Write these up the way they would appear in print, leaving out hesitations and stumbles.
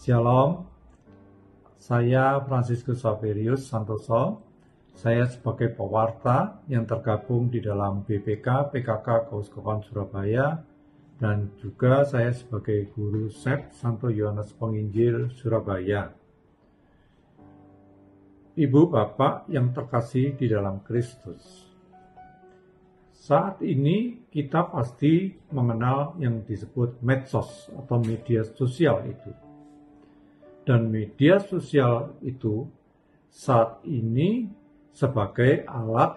Shalom, saya Fransiskus Saverius Santoso. Saya sebagai pewarta yang tergabung di dalam BPK PKK Keuskupan Surabaya, dan juga saya sebagai guru SEP Santo Yohanes Penginjil Surabaya. Ibu Bapak yang terkasih di dalam Kristus, saat ini kita pasti mengenal yang disebut medsos atau media sosial itu. Dan media sosial itu saat ini sebagai alat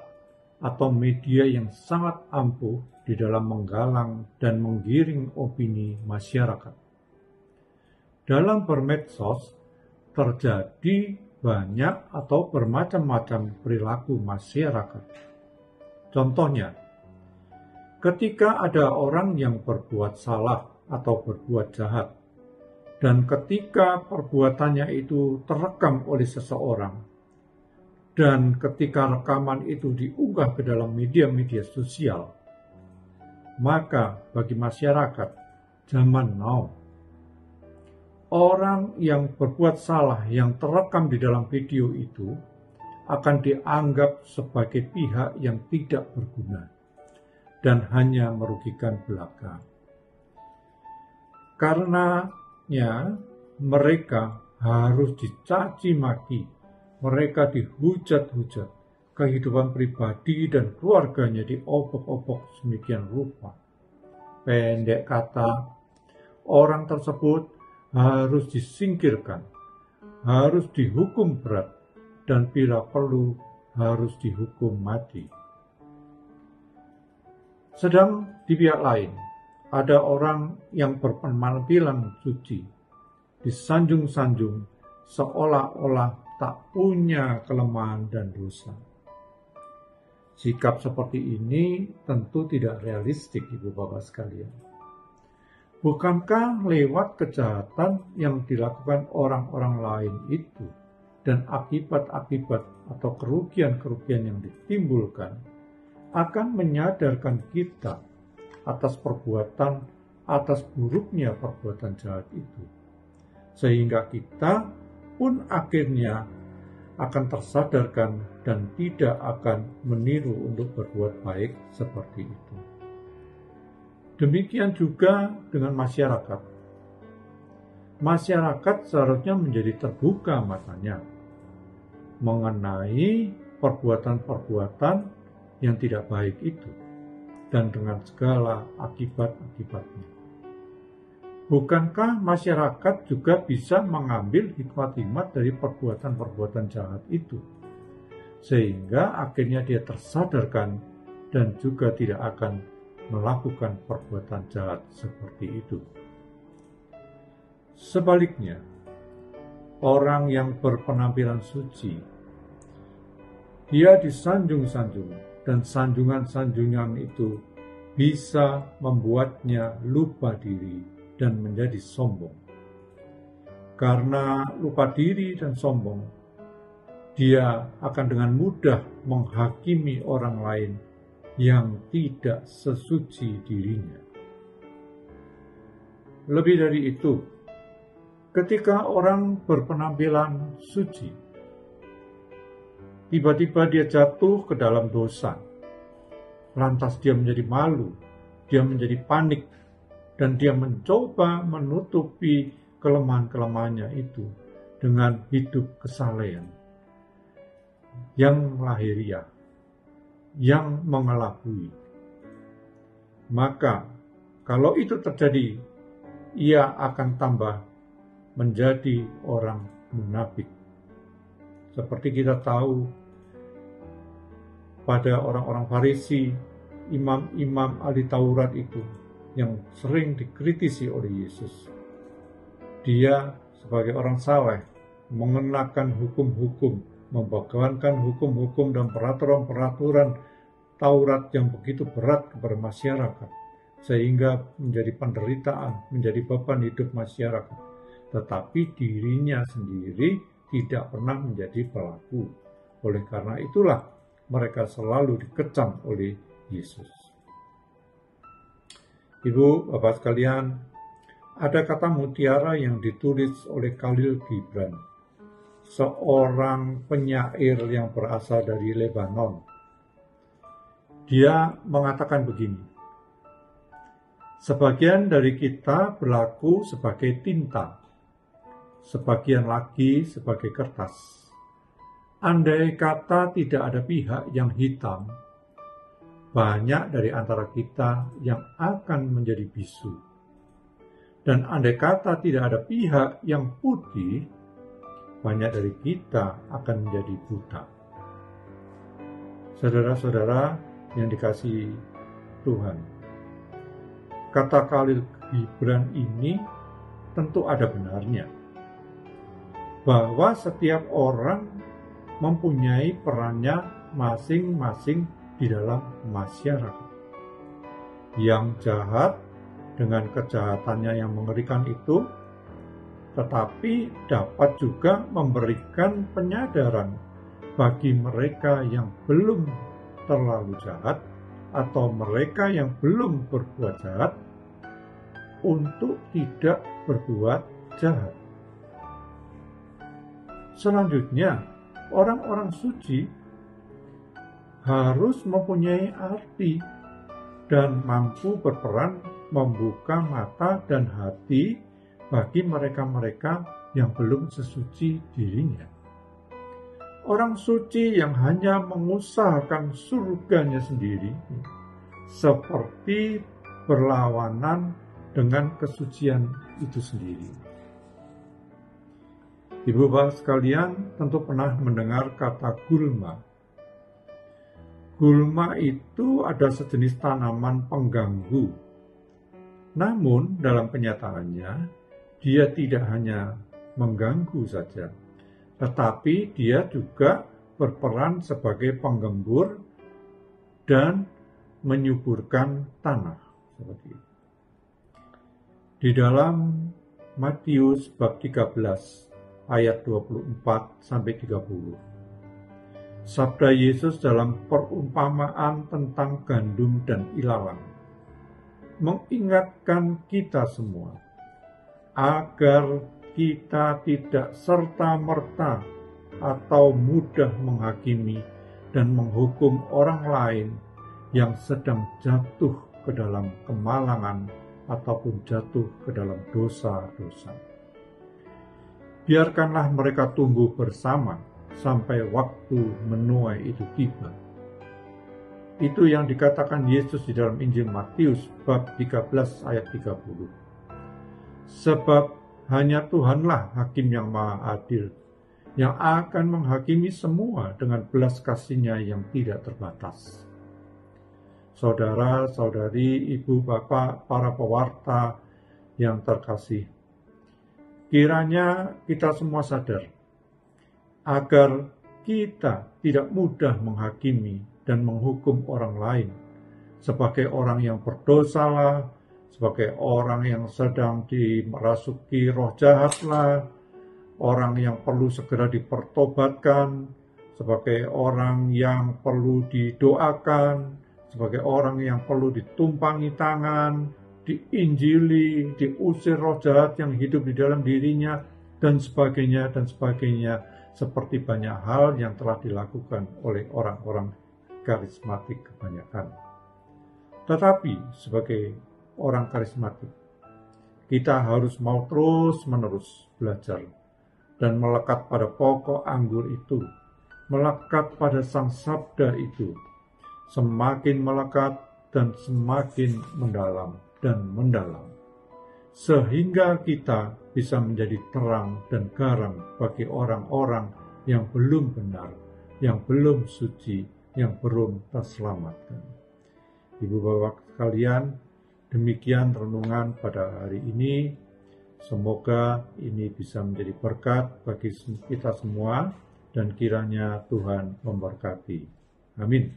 atau media yang sangat ampuh di dalam menggalang dan menggiring opini masyarakat. Dalam bermedsos terjadi banyak atau bermacam-macam perilaku masyarakat. Contohnya, ketika ada orang yang berbuat salah atau berbuat jahat, dan ketika perbuatannya itu terekam oleh seseorang, dan ketika rekaman itu diunggah ke dalam media-media sosial, maka bagi masyarakat zaman now, orang yang berbuat salah yang terekam di dalam video itu akan dianggap sebagai pihak yang tidak berguna dan hanya merugikan belaka. Karenanya mereka harus dicaci maki, mereka dihujat-hujat, kehidupan pribadi dan keluarganya diobok-obok sedemikian rupa. Pendek kata, orang tersebut harus disingkirkan, harus dihukum berat, dan bila perlu harus dihukum mati. Sedang di pihak lain, ada orang yang berpenampilan suci, disanjung-sanjung seolah-olah tak punya kelemahan dan dosa. Sikap seperti ini tentu tidak realistik, Ibu Bapak sekalian. Bukankah lewat kejahatan yang dilakukan orang-orang lain itu dan akibat-akibat atau kerugian-kerugian yang ditimbulkan akan menyadarkan kita atas buruknya perbuatan jahat itu, sehingga kita pun akhirnya akan tersadarkan dan tidak akan meniru untuk berbuat baik seperti itu. Demikian juga dengan masyarakat. Masyarakat seharusnya menjadi terbuka matanya mengenai perbuatan-perbuatan yang tidak baik itu, dan dengan segala akibat-akibatnya. Bukankah masyarakat juga bisa mengambil hikmat-hikmat dari perbuatan-perbuatan jahat itu, sehingga akhirnya dia tersadarkan dan juga tidak akan melakukan perbuatan jahat seperti itu. Sebaliknya, orang yang berpenampilan suci, dia disanjung-sanjung, dan sanjungan-sanjungan itu bisa membuatnya lupa diri dan menjadi sombong. Karena lupa diri dan sombong, dia akan dengan mudah menghakimi orang lain yang tidak sesuci dirinya. Lebih dari itu, ketika orang berpenampilan suci, tiba-tiba dia jatuh ke dalam dosa. Lantas dia menjadi malu, dia menjadi panik, dan dia mencoba menutupi kelemahan-kelemahannya itu dengan hidup kesalehan yang lahiriah, yang mengelabui. Maka kalau itu terjadi, ia akan tambah menjadi orang munafik. Seperti kita tahu pada orang-orang Farisi, imam-imam ahli Taurat itu yang sering dikritisi oleh Yesus. Dia sebagai orang saleh mengenakan hukum-hukum, membawakan hukum-hukum dan peraturan-peraturan Taurat yang begitu berat kepada masyarakat, sehingga menjadi penderitaan, menjadi beban hidup masyarakat. Tetapi dirinya sendiri tidak pernah menjadi pelaku. Oleh karena itulah mereka selalu dikecam oleh Yesus. Ibu, Bapak sekalian, ada kata mutiara yang ditulis oleh Khalil Gibran, seorang penyair yang berasal dari Lebanon. Dia mengatakan begini, sebagian dari kita berlaku sebagai tinta, sebagian lagi sebagai kertas. Andai kata tidak ada pihak yang hitam, banyak dari antara kita yang akan menjadi bisu. Dan andai kata tidak ada pihak yang putih, banyak dari kita akan menjadi buta. Saudara-saudara yang dikasihi Tuhan, kata Khalil Gibran ini tentu ada benarnya, bahwa setiap orang mempunyai perannya masing-masing di dalam masyarakat. Yang jahat dengan kejahatannya yang mengerikan itu, tetapi dapat juga memberikan penyadaran bagi mereka yang belum terlalu jahat atau mereka yang belum berbuat jahat untuk tidak berbuat jahat. Selanjutnya, orang-orang suci harus mempunyai arti dan mampu berperan membuka mata dan hati bagi mereka-mereka yang belum sesuci dirinya. Orang suci yang hanya mengusahakan surganya sendiri seperti berlawanan dengan kesucian itu sendiri. Ibu bapak sekalian tentu pernah mendengar kata gulma. Gulma itu ada sejenis tanaman pengganggu. Namun dalam kenyataannya, dia tidak hanya mengganggu saja, tetapi dia juga berperan sebagai penggembur dan menyuburkan tanah. Seperti itu. Di dalam Matius bab 13 ayat 24-30. Sabda Yesus dalam perumpamaan tentang gandum dan ilalang mengingatkan kita semua agar kita tidak serta-merta atau mudah menghakimi dan menghukum orang lain yang sedang jatuh ke dalam kemalangan ataupun jatuh ke dalam dosa-dosa. Biarkanlah mereka tumbuh bersama sampai waktu menuai itu tiba. Itu yang dikatakan Yesus di dalam Injil Matius bab 13 ayat 30. Sebab hanya Tuhanlah hakim yang maha adil, yang akan menghakimi semua dengan belas kasih-Nya yang tidak terbatas. Saudara-saudari, ibu, bapak, para pewarta yang terkasih, kiranya kita semua sadar agar kita tidak mudah menghakimi dan menghukum orang lain sebagai orang yang berdosalah, sebagai orang yang sedang dimerasuki roh jahatlah, orang yang perlu segera dipertobatkan, sebagai orang yang perlu didoakan, sebagai orang yang perlu ditumpangi tangan, diinjili, diusir roh jahat yang hidup di dalam dirinya, dan sebagainya, seperti banyak hal yang telah dilakukan oleh orang-orang karismatik kebanyakan. Tetapi sebagai orang karismatik, kita harus mau terus-menerus belajar dan melekat pada pokok anggur itu, melekat pada sang sabda itu, semakin melekat dan semakin mendalam dan mendalam, sehingga kita bisa menjadi terang dan garam bagi orang-orang yang belum benar, yang belum suci, yang belum terselamatkan. Ibu bapak sekalian, demikian renungan pada hari ini. Semoga ini bisa menjadi berkat bagi kita semua dan kiranya Tuhan memberkati. Amin.